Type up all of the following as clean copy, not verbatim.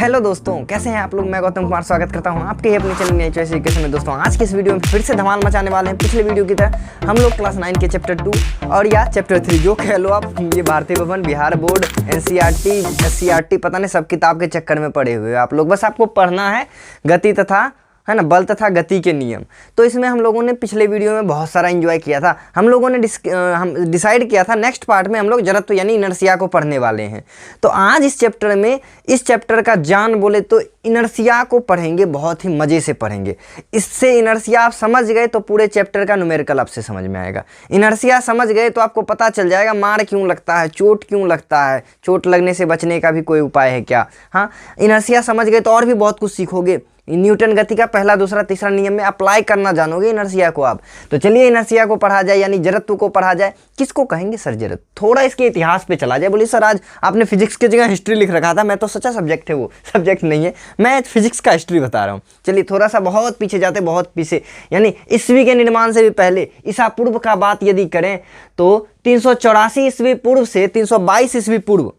Hello दोस्तों, कैसे हैं आप लोग। मैं गौतम कुमार स्वागत करता हूं आपके अपने चैनल नेचर एजुकेशन में। दोस्तों आज के इस वीडियो में फिर से धमाल मचाने वाले हैं। पिछले वीडियो की तरह हम लोग क्लास 9 के चैप्टर 2 और या चैप्टर 3 जो कह लो आप, ये भारतीय भवन, बिहार बोर्ड, एनसीईआरटी, एससीईआरटी, पता नहीं सब किताब के चक्कर में पड़े हुए आप लोग। बस आपको पढ़ना है गति तथा है ना, बल तथा गति के नियम। तो इसमें हम लोगों ने पिछले वीडियो में बहुत सारा एंजॉय किया था। हम लोगों ने डिसाइड किया था नेक्स्ट पार्ट में हम लोग जड़त्व यानी इनर्शिया को पढ़ने वाले हैं। तो आज इस चैप्टर में, इस चैप्टर का जान बोले तो इनर्शिया को पढ़ेंगे, बहुत ही मज़े से पढ़ेंगे। इससे इनर्शिया आप समझ गए तो पूरे चैप्टर का न्यूमेरिकल आपसे समझ में आएगा। इनर्शिया समझ गए तो आपको पता चल जाएगा मार क्यों लगता है, चोट क्यों लगता है, चोट लगने से बचने का भी कोई उपाय है क्या। हाँ, इनर्शिया समझ गए तो और भी बहुत कुछ सीखोगे। न्यूटन गति का पहला, दूसरा, तीसरा नियम में अप्लाई करना जानोगे इनर्शिया को आप। तो चलिए इनर्शिया को पढ़ा जाए, यानी जड़त्व को पढ़ा जाए। किसको कहेंगे सर जड़त्व? थोड़ा इसके इतिहास पे चला जाए। बोलिए सर आज आपने फिजिक्स की जगह हिस्ट्री लिख रखा था। मैं तो सच्चा सब्जेक्ट है, वो सब्जेक्ट नहीं है, मैं फिजिक्स का हिस्ट्री बता रहा हूँ। चलिए थोड़ा सा बहुत पीछे जाते, बहुत पीछे, यानी ईस्वी के निर्माण से भी पहले, ईसा पूर्व का बात यदि करें तो 384 ईस्वी पूर्व से 322 ईस्वी पूर्व।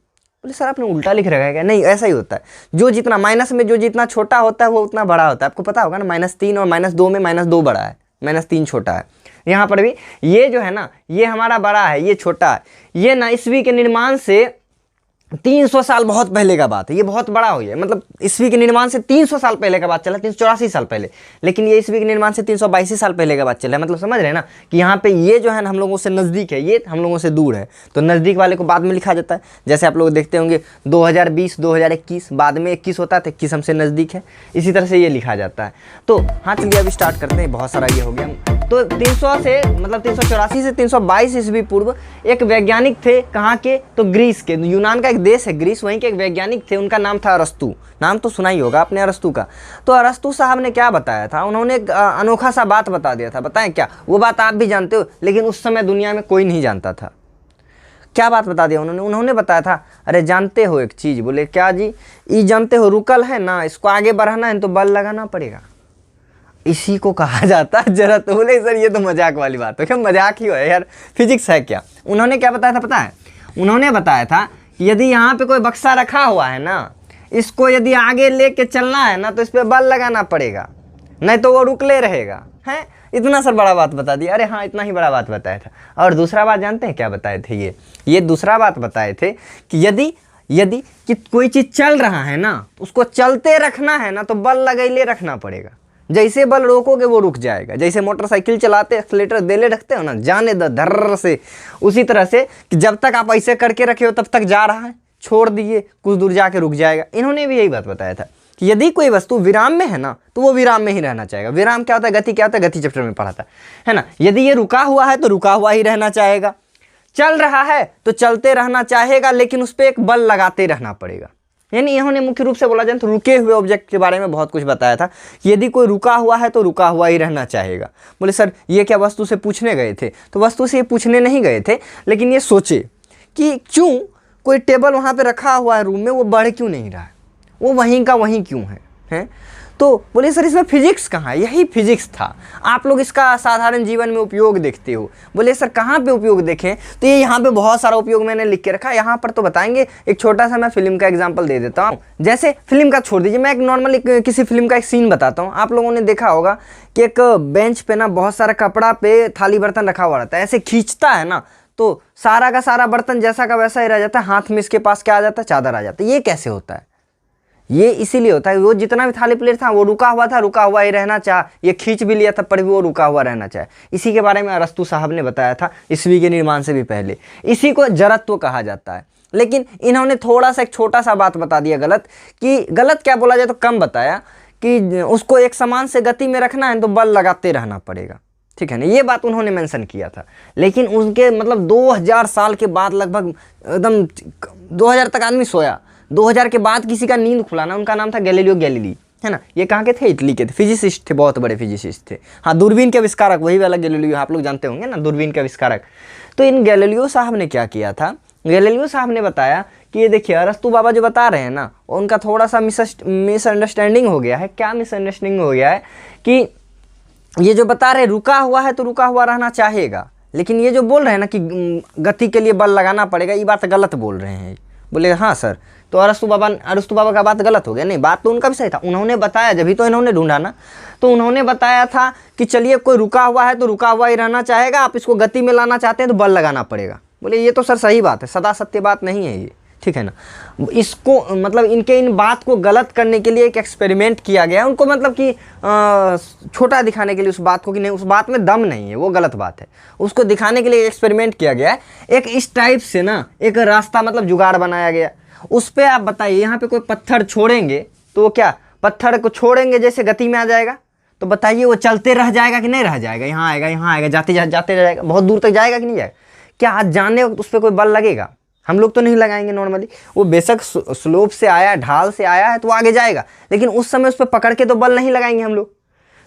बोले सर आपने उल्टा लिख रखा है क्या? नहीं, ऐसा ही होता है। जो जितना माइनस में जो जितना छोटा होता है वो उतना बड़ा होता है। आपको पता होगा ना, -3 और -2 में -2 बड़ा है, -3 छोटा है। यहाँ पर भी ये जो है ना, ये हमारा बड़ा है, ये छोटा है। ये ना ईस्वी के निर्माण से 300 साल बहुत पहले का बात है। ये बहुत बड़ा हो गया, मतलब ईस्वी के निर्माण से 300 साल पहले का बात चला, 384 साल पहले। लेकिन ये ईस्वी के निर्माण से 322 साल पहले का बात चला है। मतलब समझ रहे हैं ना कि यहाँ पे ये जो है ना हम लोगों से नज़दीक है, ये हम लोगों से दूर है। तो नज़दीक वाले को बाद में लिखा जाता है। जैसे आप लोग देखते होंगे 2020, 2021, बाद में 21 होता है तो 21 हमसे नज़दीक है। इसी तरह से ये लिखा जाता है। तो हाँ चलिए अभी स्टार्ट करते हैं। बहुत सारा ये हो गया। तो 300 से मतलब 384 से 322 ईस्वी पूर्व एक वैज्ञानिक थे। कहाँ के? तो ग्रीस के। यूनान का एक देश है ग्रीस, वहीं के एक वैज्ञानिक थे। उनका नाम था अरस्तु। नाम तो सुना ही होगा आपने अरस्तु का। तो अरस्तु साहब ने क्या बताया था? उन्होंने एक अनोखा सा बात बता दिया था। बताएं क्या? वो बात आप भी जानते हो, लेकिन उस समय दुनिया में कोई नहीं जानता था। क्या बात बता दिया उन्होंने बताया था, अरे जानते हो एक चीज़। बोले क्या जी? ये जानते हो रुकल है ना, इसको आगे बढ़ाना है तो बल लगाना पड़ेगा। इसी को कहा जाता है जड़त्व। बोले सर ये तो मजाक वाली बात है। क्या मजाक ही हो यार, फिजिक्स है क्या? उन्होंने क्या बताया था पता है? उन्होंने बताया था कि यदि यहाँ पे कोई बक्सा रखा हुआ है ना, इसको यदि आगे लेके चलना है ना तो इस पर बल लगाना पड़ेगा, नहीं तो वो रुकले रहेगा। है इतना सर बड़ा बात बता दिया। अरे हाँ, इतना ही बड़ा बात बताया था। और दूसरा बात जानते हैं क्या बताए थे? ये दूसरा बात बताए थे कि यदि कि कोई चीज़ चल रहा है ना, उसको चलते रखना है ना तो बल लगैले रखना पड़ेगा। जैसे बल रोकोगे वो रुक जाएगा। जैसे मोटरसाइकिल चलाते एक्सीलेटर देले रखते हो ना, जाने दो धर्र से, उसी तरह से कि जब तक आप ऐसे करके रखे हो तब तक जा रहा है, छोड़ दिए कुछ दूर जाके रुक जाएगा। इन्होंने भी यही बात बताया था कि यदि कोई वस्तु विराम में है ना तो वो विराम में ही रहना चाहेगा। विराम क्या होता है? गति क्या होता है? गति चैप्टर में पढ़ा था, है ना। यदि ये रुका हुआ है तो रुका हुआ ही रहना चाहेगा, चल रहा है तो चलते रहना चाहेगा, लेकिन उस पर एक बल लगाते रहना पड़ेगा। यानी इन्होंने मुख्य रूप से बोला जाए तो रुके हुए ऑब्जेक्ट के बारे में बहुत कुछ बताया था। यदि कोई रुका हुआ है तो रुका हुआ ही रहना चाहेगा। बोले सर ये क्या वस्तु से पूछने गए थे? तो वस्तु से ये पूछने नहीं गए थे, लेकिन ये सोचे कि क्यों कोई टेबल वहाँ पे रखा हुआ है रूम में, वो बढ़ क्यों नहीं रहा है, वो वहीं का वहीं क्यों है? तो बोले सर इसमें फिजिक्स कहाँ है? यही फिजिक्स था। आप लोग इसका साधारण जीवन में उपयोग देखते हो। बोले सर कहाँ पे उपयोग देखें? तो ये यहाँ पे बहुत सारा उपयोग मैंने लिख के रखा है। यहाँ पर तो बताएंगे। एक छोटा सा मैं फिल्म का एग्जांपल दे देता हूँ। जैसे फिल्म का छोड़ दीजिए, मैं एक नॉर्मल किसी फिल्म का एक सीन बताता हूँ। आप लोगों ने देखा होगा कि एक बेंच पे ना बहुत सारा कपड़ा पे थाली बर्तन रखा हुआ रहता है। ऐसे खींचता है ना तो सारा का सारा बर्तन जैसा का वैसा ही रह जाता है। हाथ में इसके पास क्या आ जाता है? चादर आ जाता है। ये कैसे होता है? ये इसीलिए होता है, वो जितना भी थाली प्लेट था वो रुका हुआ था, रुका हुआ ही रहना चाह। ये खींच भी लिया था पर भी वो रुका हुआ रहना चाहे। इसी के बारे में अरस्तु साहब ने बताया था ईस्वी के निर्माण से भी पहले। इसी को जड़त्व कहा जाता है। लेकिन इन्होंने थोड़ा सा एक छोटा सा बात बता दिया गलत, कि गलत क्या बोला जाए तो कम बताया कि उसको एक समान से गति में रखना है तो बल लगाते रहना पड़ेगा। ठीक है ना, ये बात उन्होंने मेंशन किया था। लेकिन उनके मतलब 2000 साल के बाद, लगभग एकदम 2000 तक आदमी सोया, 2000 के बाद किसी का नींद खुला ना, उनका नाम था गैलीलियो गैलीली, है ना। ये कहाँ के थे? इटली के थे। फिजिसिस्ट थे, बहुत बड़े फिजिसिस्ट थे। हाँ, दूरबीन के आविष्कारक, वही वाला गैलीलियो, आप लोग जानते होंगे ना, दूरबीन के आविष्कारक। तो इन गैलीलियो साहब ने क्या किया था? गैलीलियो साहब ने बताया कि ये देखिए अरस्तु बाबा जो बता रहे हैं ना, उनका थोड़ा सा मिसअंडरस्टैंडिंग हो गया है। क्या मिसअंडरस्टैंडिंग हो गया है? कि ये जो बता रहे रुका हुआ है तो रुका हुआ रहना चाहेगा, लेकिन ये जो बोल रहे हैं ना कि गति के लिए बल लगाना पड़ेगा, ये बात गलत बोल रहे हैं। बोले हाँ सर। तो अरस्तु बाबा का बात गलत हो गया? नहीं, बात तो उनका भी सही था। उन्होंने बताया, जब भी तो इन्होंने ढूंढा ना, तो उन्होंने बताया था कि चलिए कोई रुका हुआ है तो रुका हुआ ही रहना चाहेगा, आप इसको गति में लाना चाहते हैं तो बल लगाना पड़ेगा। बोले ये तो सर सही बात है, सदा सत्य बात नहीं है ये, ठीक है ना। इसको मतलब इनके इन बात को गलत करने के लिए एक एक्सपेरिमेंट किया गया, उनको मतलब कि छोटा दिखाने के लिए उस बात को, कि नहीं उस बात में दम नहीं है, वो गलत बात है, उसको दिखाने के लिए एक्सपेरिमेंट किया गया है। एक इस टाइप से ना एक रास्ता मतलब जुगाड़ बनाया गया। उस पर आप बताइए, यहाँ पे कोई पत्थर छोड़ेंगे तो वो क्या, पत्थर को छोड़ेंगे जैसे गति में आ जाएगा, तो बताइए वो चलते रह जाएगा कि नहीं रह जाएगा? यहाँ आएगा, जाते रह जाएगा, बहुत दूर तक जाएगा कि नहीं जाएगा? क्या आज जाने वक्त उस पर कोई बल लगेगा? हम लोग तो नहीं लगाएंगे नॉर्मली। वो बेशक स्लोप से आया, ढाल से आया है तो आगे जाएगा, लेकिन उस समय उस पर पकड़ के तो बल नहीं लगाएंगे हम लोग।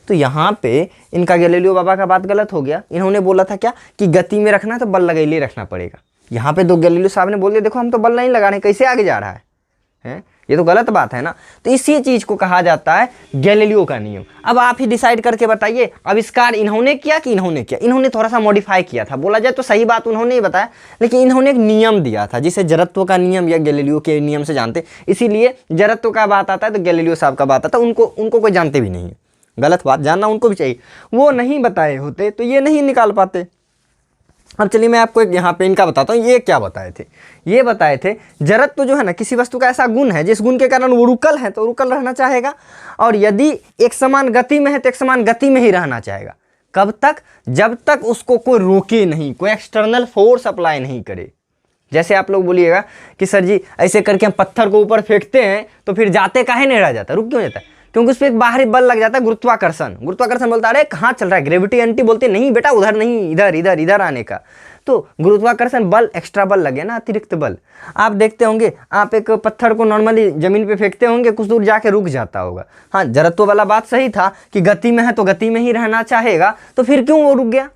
तो यहाँ पे इनका गैलीलियो बाबा का बात गलत हो गया। इन्होंने बोला था क्या कि गति में रखना है तो बल लगैले रखना पड़ेगा। यहाँ पे तो गैलीलियो साहब ने बोल दिया देखो हम तो बल नहीं लगा रहे, कैसे आगे जा रहा है? ये तो गलत बात है ना। तो इसी चीज को कहा जाता है गैलीलियो का नियम। अब आप ही डिसाइड करके बताइए, आविष्कार इन्होंने किया कि इन्होंने किया? इन्होंने थोड़ा सा मॉडिफाई किया था, बोला जाए तो सही बात उन्होंने ही बताया, लेकिन इन्होंने एक नियम दिया था जिसे जड़त्व का नियम या गैलीलियो के नियम से जानते। इसीलिए जड़त्व का बात आता है तो गैलीलियो साहब का बात आता है, उनको कोई जानते भी नहीं है। गलत बात जानना उनको भी चाहिए, वो नहीं बताए होते तो ये नहीं निकाल पाते। अब चलिए मैं आपको एक यहाँ पे इनका बताता हूँ, ये क्या बताए थे। ये बताए थे जड़त्व जो है ना, किसी वस्तु का ऐसा गुण है जिस गुण के कारण वो रुकल है तो रुकल रहना चाहेगा, और यदि एक समान गति में है तो एक समान गति में ही रहना चाहेगा। कब तक? जब तक उसको कोई रोके नहीं, कोई एक्सटर्नल फोर्स अप्लाई नहीं करे। जैसे आप लोग बोलिएगा कि सर जी ऐसे करके हम पत्थर को ऊपर फेंकते हैं तो फिर जाते काहे नहीं रह जाता, रुक क्यों जाता है? क्योंकि उस पर एक बाहरी बल लग जाता है, गुरुत्वाकर्षण बोलता है अरे कहाँ चल रहा है, ग्रेविटी एंटी बोलते नहीं बेटा उधर नहीं, इधर आने का। तो गुरुत्वाकर्षण बल, एक्स्ट्रा बल लगे ना, अतिरिक्त बल। आप देखते होंगे, आप एक पत्थर को नॉर्मली जमीन पे फेंकते होंगे, कुछ दूर जाके रुक जाता होगा। हाँ, जड़त्व वाला बात सही था कि गति में है तो गति में ही रहना चाहेगा, तो फिर क्यों वो रुक गया?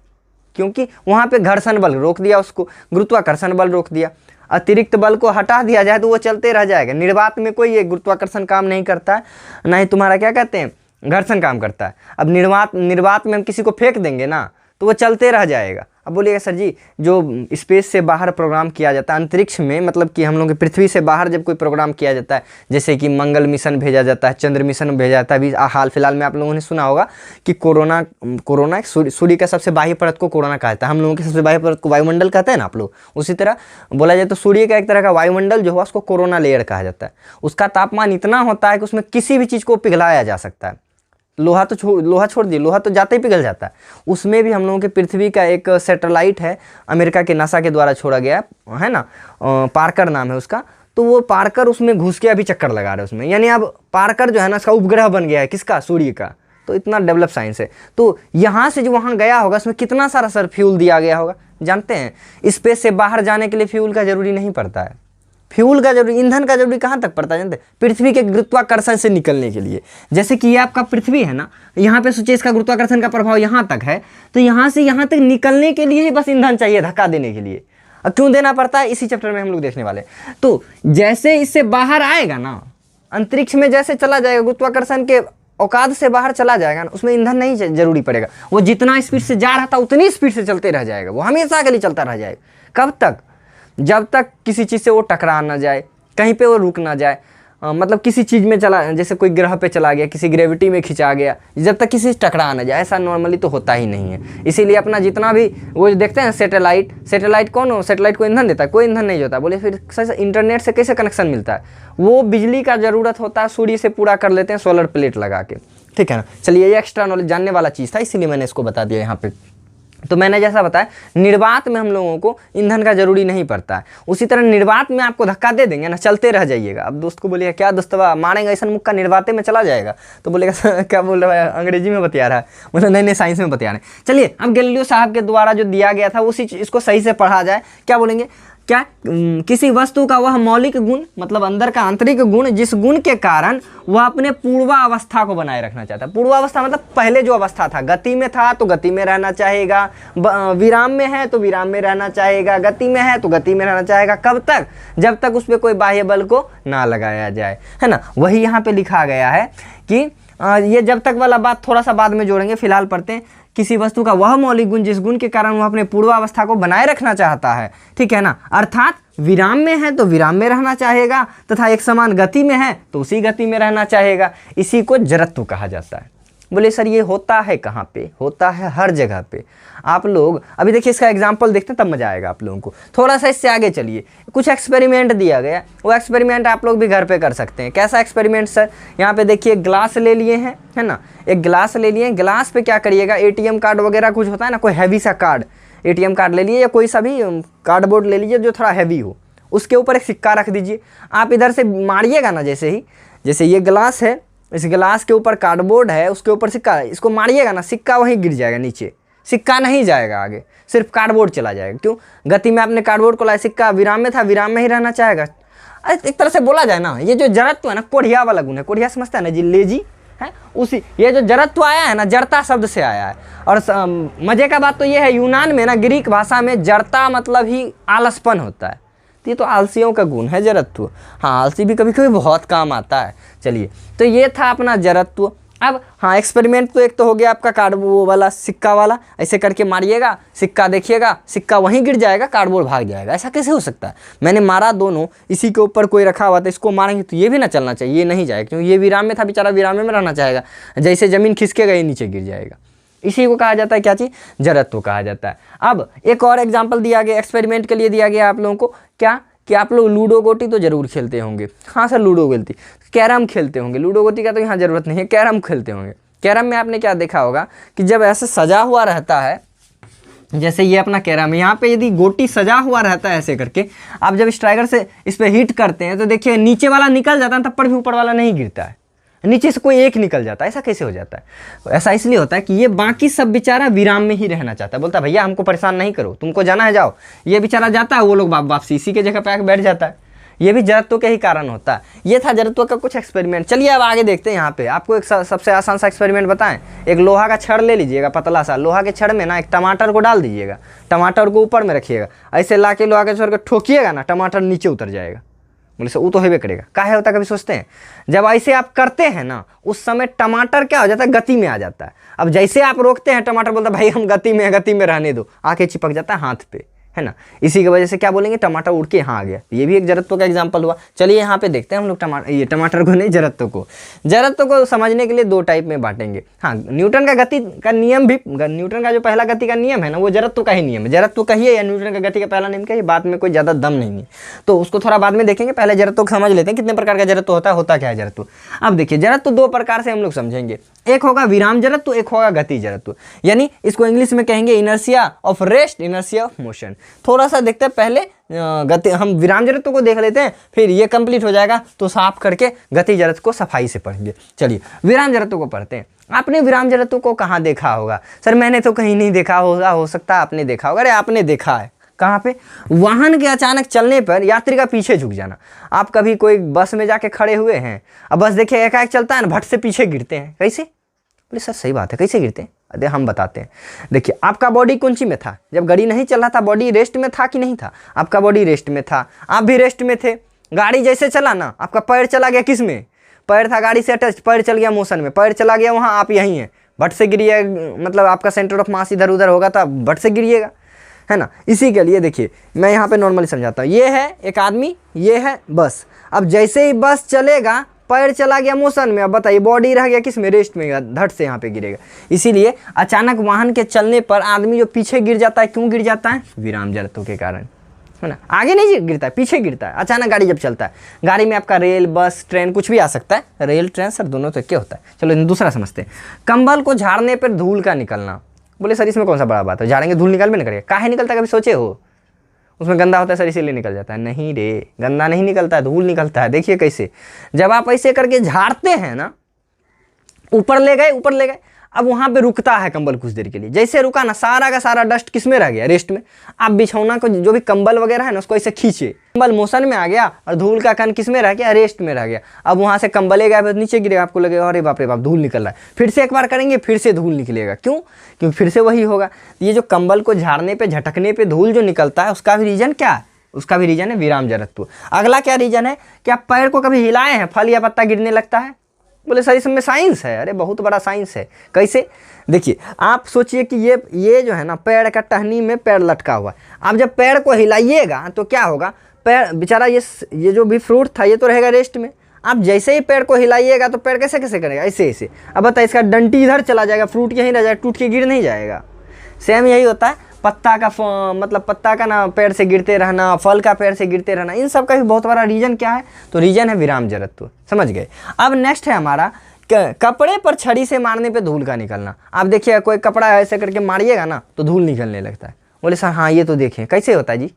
क्योंकि वहां पे घर्षण बल रोक दिया उसको, गुरुत्वाकर्षण बल रोक दिया। अतिरिक्त बल को हटा दिया जाए तो वो चलते रह जाएगा। निर्वात में कोई ये गुरुत्वाकर्षण काम नहीं करता है, ना ही तुम्हारा क्या कहते हैं घर्षण काम करता है। अब निर्वात में हम किसी को फेंक देंगे ना तो वो चलते रह जाएगा। अब बोलिएगा सर जी जो स्पेस से बाहर प्रोग्राम किया जाता है, अंतरिक्ष में मतलब कि हम लोग पृथ्वी से बाहर जब कोई प्रोग्राम किया जाता है, जैसे कि मंगल मिशन भेजा जाता है, चंद्र मिशन भेजा जाता है। अभी हाल फिलहाल में आप लोगों ने सुना होगा कि कोरोना सूर्य का सबसे बाह्य परत को कोरोना कहा जाता है, हम लोगों की सबसे बाह्य परत को वायुमंडल कहते हैं ना आप लोग। उसी तरह बोला जाए तो सूर्य का एक तरह का वायुमंडल जो है उसको कोरोना लेयर कहा जाता है। उसका तापमान इतना होता है कि उसमें किसी भी चीज़ को पिघलाया जा सकता है। लोहा छोड़ दिए, लोहा तो जाते ही पिघल जाता है। उसमें भी हम लोगों के पृथ्वी का एक सैटेलाइट है, अमेरिका के नासा के द्वारा छोड़ा गया है ना, पार्कर नाम है उसका। तो वो पार्कर उसमें घुस के अभी चक्कर लगा रहा है उसमें, यानी अब पार्कर जो है ना उसका उपग्रह बन गया है, किसका? सूर्य का। तो इतना डेवलप साइंस है। तो यहाँ से जो वहाँ गया होगा उसमें कितना सारा सर फ्यूल दिया गया होगा जानते हैं? स्पेस से बाहर जाने के लिए फ्यूल का जरूरी नहीं पड़ता है। फ्यूल का जरूरी, ईंधन का जरूरी कहाँ तक पड़ता है जानते हैं? पृथ्वी के गुरुत्वाकर्षण से निकलने के लिए। जैसे कि ये आपका पृथ्वी है ना, यहाँ पे सोचिए इसका गुरुत्वाकर्षण का प्रभाव यहाँ तक है, तो यहाँ से यहाँ तक निकलने के लिए ही बस ईंधन चाहिए धक्का देने के लिए। अब क्यों देना पड़ता है इसी चैप्टर में हम लोग देखने वाले। तो जैसे इससे बाहर आएगा ना, अंतरिक्ष में जैसे चला जाएगा, गुरुत्वाकर्षण के औकात से बाहर चला जाएगा ना, उसमें ईंधन नहीं जरूरी पड़ेगा। वो जितना स्पीड से जा रहा था उतनी स्पीड से चलते रह जाएगा, वो हमेशा के लिए चलता रह जाएगा। कब तक? जब तक किसी चीज़ से वो टकरा ना जाए, कहीं पे वो रुक ना जाए। मतलब किसी चीज़ में चला, जैसे कोई ग्रह पे चला गया, किसी ग्रेविटी में खिंचा गया, जब तक किसी से टकरा ना जाए। ऐसा नॉर्मली तो होता ही नहीं है। इसीलिए अपना जितना भी वो देखते हैं सैटेलाइट कौन हो? सैटेलाइट को ईंधन देता है? कोई ईंधन नहीं होता। बोले फिर इंटरनेट से कैसे कनेक्शन मिलता है? वो बिजली का ज़रूरत होता है, सूर्य से पूरा कर लेते हैं सोलर प्लेट लगा के, ठीक है ना। चलिए ये एक्स्ट्रा नॉलेज जानने वाला चीज़ था, इसीलिए मैंने इसको बता दिया यहाँ पे। तो मैंने जैसा बताया निर्वात में हम लोगों को ईंधन का जरूरी नहीं पड़ता है, उसी तरह निर्वात में आपको धक्का दे देंगे ना, चलते रह जाइएगा। अब दोस्त को बोलिएगा क्या दोस्तवा मारेंगे ऐसा मुक्का, निर्वाते में चला जाएगा? तो बोलेगा क्या बोल रहा है, अंग्रेजी में बतिया रहा है। मतलब नहीं साइंस में बतिया रहे हैं। चलिए अब गैलीलियो साहब के द्वारा जो दिया गया था उसी इसको सही से पढ़ा जाए। क्या बोलेंगे? क्या किसी वस्तु का वह मौलिक गुण, मतलब अंदर का आंतरिक गुण, जिस गुण के कारण वह अपने पूर्वावस्था को बनाए रखना चाहता है। पूर्वावस्था मतलब पहले जो अवस्था था, गति में था तो गति में रहना चाहेगा, विराम में है तो विराम में रहना चाहेगा, गति में है तो गति में रहना चाहेगा। कब तक? जब तक उस पर कोई बाह्य बल को ना लगाया जाए, है ना। वही यहाँ पे लिखा गया है कि ये जब तक वाला बात थोड़ा सा बाद में जोड़ेंगे, फिलहाल पढ़ते हैं किसी वस्तु का वह मौलिक गुण जिस गुण के कारण वह अपने पूर्वावस्था को बनाए रखना चाहता है, ठीक है ना। अर्थात विराम में है तो विराम में रहना चाहेगा, तथा एक समान गति में है तो उसी गति में रहना चाहेगा। इसी को जड़त्व कहा जाता है। बोले सर ये होता है कहाँ पे? होता है हर जगह पे। आप लोग अभी देखिए इसका एग्जाम्पल देखते हैं तब मजा आएगा आप लोगों को। थोड़ा सा इससे आगे चलिए, कुछ एक्सपेरिमेंट दिया गया, वो एक्सपेरिमेंट आप लोग भी घर पे कर सकते हैं। कैसा एक्सपेरिमेंट सर? यहाँ पे देखिए ग्लास ले लिए हैं, है ना, एक ग्लास ले लिए। ग्लास पे क्या करिएगा, ATM कार्ड वगैरह कुछ होता है ना, कोई हैवी सा कार्ड, ATM कार्ड ले लिए या कोई सा भी कार्डबोर्ड ले लीजिए जो थोड़ा हैवी हो, उसके ऊपर एक सिक्का रख दीजिए। आप इधर से मारिएगा ना, जैसे ये ग्लास है, इस गिलास के ऊपर कार्डबोर्ड है, उसके ऊपर सिक्का है, इसको मारिएगा ना, सिक्का वहीं गिर जाएगा नीचे, सिक्का नहीं जाएगा आगे, सिर्फ कार्डबोर्ड चला जाएगा। क्यों? गति में आपने कार्डबोर्ड को लाया, सिक्का विराम में था, विराम में ही रहना चाहेगा। अरे एक तरह से बोला जाए ना, ये जो जड़त्व है ना, कोढ़िया वाला गुण है। कोढ़िया समझता है ना जी, लेजी है, उसी ये जो जड़त्व आया है ना, जड़ता शब्द से आया है। और मजे का बात तो ये है, यूनान में ना, ग्रीक भाषा में जड़ता मतलब ही आलसपन होता है। ये तो आलसियों का गुण है जड़त्व। हाँ, आलसी भी कभी कभी बहुत काम आता है। चलिए, तो ये था अपना जड़त्व। अब हाँ, एक्सपेरिमेंट तो एक तो हो गया आपका कार्डबोर्ड वो वाला, सिक्का वाला, ऐसे करके मारिएगा, सिक्का देखिएगा, सिक्का वहीं गिर जाएगा, कार्डबोर्ड भाग जाएगा। ऐसा कैसे हो सकता है? मैंने मारा दोनों, इसी के ऊपर कोई रखा हुआ था, इसको मारेंगे तो ये भी ना चलना चाहिए, ये नहीं जाएगा, क्योंकि ये विराम में था, बेचारा विराम में रहना चाहेगा। जैसे ज़मीन खिसके गई नीचे गिर जाएगा। इसी को कहा जाता है क्या चीज़? जड़त्व कहा जाता है। अब एक और एग्जाम्पल दिया गया, एक्सपेरिमेंट के लिए दिया गया आप लोगों को, क्या कि आप लोग लूडो गोटी तो जरूर खेलते होंगे। हाँ सर, लूडो गोटी, कैरम खेलते होंगे। लूडो गोटी का तो यहाँ ज़रूरत नहीं है, कैरम खेलते होंगे। कैरम में आपने क्या देखा होगा कि जब ऐसे सजा हुआ रहता है, जैसे ये अपना कैरम है, यहाँ पे यदि गोटी सजा हुआ रहता है ऐसे करके, आप जब स्ट्राइकर से इस पर हिट करते हैं तो देखिए नीचे वाला निकल जाता है, तब पर भी ऊपर वाला नहीं गिरता है, नीचे से कोई एक निकल जाता है। ऐसा कैसे हो जाता है? ऐसा इसलिए होता है कि ये बाकी सब बेचारा विराम में ही रहना चाहता है। बोलता है भैया हमको परेशान नहीं करो, तुमको जाना है जाओ। ये बेचारा जाता है, वो लोग वापसी इसी के जगह पे आके बैठ जाता है। ये भी जड़त्व के ही कारण होता है। ये था जड़त्व का कुछ एक्सपेरिमेंट। चलिए अब आगे देखते हैं। यहाँ पे आपको एक सबसे आसान सा एक्सपेरिमेंट बताएं। एक लोहा का छड़ ले लीजिएगा, पतला सा। लोहा के छड़ में ना एक टमाटर को डाल दीजिएगा, टमाटर को ऊपर में रखिएगा, ऐसे ला के लोहा के छड़ को ठोकिएगा ना, टमाटर नीचे उतर जाएगा। बोले सर वो तो हेबे करेगा, काहे होता है? कभी सोचते हैं? जब ऐसे आप करते हैं ना, उस समय टमाटर क्या हो जाता है? गति में आ जाता है। अब जैसे आप रोकते हैं, टमाटर बोलता है भाई हम गति में रहने दो, आके चिपक जाता है हाथ पे, है ना। इसी की वजह से क्या बोलेंगे, टमाटर उड़ के यहाँ आ गया। ये भी एक जड़त्व का एग्जाम्पल हुआ। चलिए यहाँ पे देखते हैं हम लोग टमाटर को नहीं, जड़त्व को समझने के लिए दो टाइप में बांटेंगे। हाँ, न्यूटन का गति का नियम भी, न्यूटन का जो पहला गति का नियम है ना, वो जड़त्व का ही नियम है। जड़त्व कहिए या न्यूटन का गति का पहला नियम कहिए, बात में कोई ज़्यादा दम नहीं है, तो उसको थोड़ा बाद में देखेंगे। पहले जड़त्व को समझ लेते हैं, कितने प्रकार का जड़त्व होता क्या है जड़त्व। अब देखिए, जड़त्व दो प्रकार से हम लोग समझेंगे। एक होगा विराम जड़त्व, एक होगा गति जड़त्व। यानी इसको इंग्लिश में कहेंगे inertia of rest, inertia of motion. थोड़ा सा देखते हैं पहले गति, हम विराम जड़त्व को देख लेते हैं, फिर ये कंप्लीट हो जाएगा तो साफ करके गति जड़त्व को सफाई से पढ़ेंगे। चलिए विराम जड़त्व को पढ़ते हैं। आपने विराम जड़त्व को कहाँ देखा होगा? सर मैंने तो कहीं नहीं देखा होगा, हो सकता है आपने देखा होगा। अरे आपने देखा है कहाँ पे? वाहन के अचानक चलने पर यात्री का पीछे झुक जाना। आप कभी कोई बस में जाके खड़े हुए हैं, अब बस देखिए एकाएक चलता है ना, भट से पीछे गिरते हैं। कैसे? बोले सर सही बात है, कैसे गिरते हैं? अरे हम बताते हैं। देखिए आपका बॉडी कौन सी में था? जब गाड़ी नहीं चल रहा था, बॉडी रेस्ट में था कि नहीं था? आपका बॉडी रेस्ट में था, आप भी रेस्ट में थे। गाड़ी जैसे चला ना, आपका पैर चला गया किस में? पैर था गाड़ी से अटैच, पैर चल गया मोशन में, पैर चला गया वहाँ, आप यहीं हैं, भट से गिरिए, मतलब आपका सेंटर ऑफ मास इधर उधर होगा तो आप भट से गिरिएगा, है ना। इसी के लिए देखिए मैं यहाँ पे नॉर्मली समझाता हूँ। ये है एक आदमी, ये है बस। अब जैसे ही बस चलेगा, पैर चला गया मोशन में, अब बताइए बॉडी रह गया किस में? रेस्ट में, धड़ से यहाँ पे गिरेगा। इसीलिए अचानक वाहन के चलने पर आदमी जो पीछे गिर जाता है, क्यों गिर जाता है? विराम जड़त्व के कारण, है ना। आगे नहीं गिरता है, पीछे गिरता है। अचानक गाड़ी जब चलता है, गाड़ी में आपका रेल, बस, ट्रेन कुछ भी आ सकता है। रेल, ट्रेन सर दोनों तो क्या होता है। चलो दूसरा समझते हैं। कंबल को झाड़ने पर धूल का निकलना। बोले सर इसमें कौन सा बड़ा बात है, झाड़ेंगे धूल निकल भी नहीं करेगा। काहे निकलता है, कभी सोचे हो? उसमें गंदा होता है सर इसीलिए निकल जाता है। नहीं रे, गंदा नहीं निकलता है, धूल निकलता है। देखिए कैसे, जब आप ऐसे करके झाड़ते हैं ना, ऊपर ले गए, अब वहाँ पे रुकता है कंबल कुछ देर के लिए। जैसे रुका ना, सारा का सारा डस्ट किस में रह गया? रेस्ट में। आप बिछौना को जो भी कंबल वगैरह है ना, उसको ऐसे खींचे, कंबल मोशन में आ गया और धूल का कण किस में रह गया? रेस्ट में रह गया। अब वहाँ से कंबले गया, नीचे गिरेगा, आपको लगेगा अरे बाप रे बाप धूल निकल रहा है। फिर से एक बार करेंगे, फिर से धूल निकलेगा। क्यों? क्योंकि फिर से वही होगा। ये जो कंबल को झाड़ने पे, झटकने पे धूल जो निकलता है, उसका भी रीजन क्या है? उसका भी रीजन है विराम जड़त्व। अगला क्या रीजन है कि आप पैर को कभी हिलाए हैं, फल या पत्ता गिरने लगता है? बोले सर इसमें साइंस है। अरे बहुत बड़ा साइंस है। कैसे? देखिए आप सोचिए कि ये जो है ना पेड़ का टहनी में पैर लटका हुआ है। आप जब पैर को हिलाइएगा तो क्या होगा, पैर बेचारा ये जो भी फ्रूट था ये तो रहेगा रेस्ट में। आप जैसे ही पैर को हिलाइएगा तो पैर कैसे कैसे करेगा, ऐसे ऐसे। अब बताइए इसका डंटी इधर चला जाएगा, फ्रूट यहीं रह जाएगा, टूट के गिर नहीं जाएगा। सेम यही होता है पत्ता का, मतलब पत्ता का ना पैर से गिरते रहना, फल का पैर से गिरते रहना, इन सब का भी बहुत बड़ा रीजन क्या है, तो रीजन है विराम जड़त्व। समझ गए? अब नेक्स्ट है हमारा कपड़े पर छड़ी से मारने पे धूल का निकलना। आप देखिए कोई कपड़ा ऐसे करके मारिएगा ना तो धूल निकलने लगता है। बोले सर हाँ ये तो देखें कैसे होता है जी।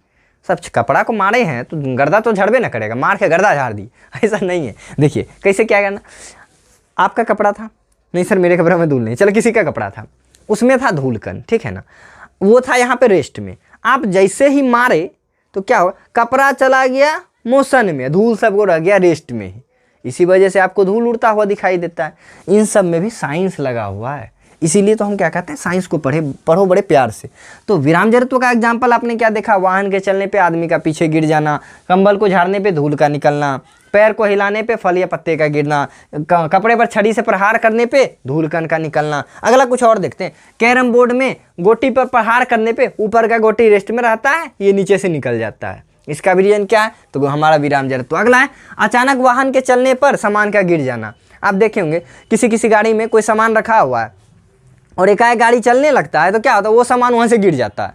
सब कपड़ा को मारे हैं तो गर्दा तो झड़बे ना करेगा, मार के गर्दा झाड़ दी, ऐसा नहीं है। देखिए कैसे क्या करना, आपका कपड़ा था, नहीं सर मेरे कपड़े में धूल नहीं, चलो किसी का कपड़ा था, उसमें था धूलकन, ठीक है ना, वो था यहाँ पे रेस्ट में। आप जैसे ही मारे तो क्या हुआ, कपड़ा चला गया मोशन में, धूल सबको रह गया रेस्ट में ही। इसी वजह से आपको धूल उड़ता हुआ दिखाई देता है। इन सब में भी साइंस लगा हुआ है, इसीलिए तो हम क्या कहते हैं साइंस को पढ़ो बड़े प्यार से। तो विराम जड़त्व का एग्जाम्पल आपने क्या देखा, वाहन के चलने पे आदमी का पीछे गिर जाना, कंबल को झाड़ने पे धूल का निकलना, पैर को हिलाने पे फल या पत्ते का गिरना, कपड़े पर छड़ी से प्रहार करने पे धूलकन का निकलना। अगला कुछ और देखते हैं, कैरम बोर्ड में गोटी पर प्रहार करने पे ऊपर का गोटी रेस्ट में रहता है, ये नीचे से निकल जाता है। इसका भी रीजन क्या है, तो हमारा विराम जड़त्व। अगला है अचानक वाहन के चलने पर सामान का गिर जाना। आप देखे होंगे किसी गाड़ी में कोई सामान रखा हुआ है और एकाएक गाड़ी चलने लगता है तो क्या होता है, वो सामान वहाँ से गिर जाता है,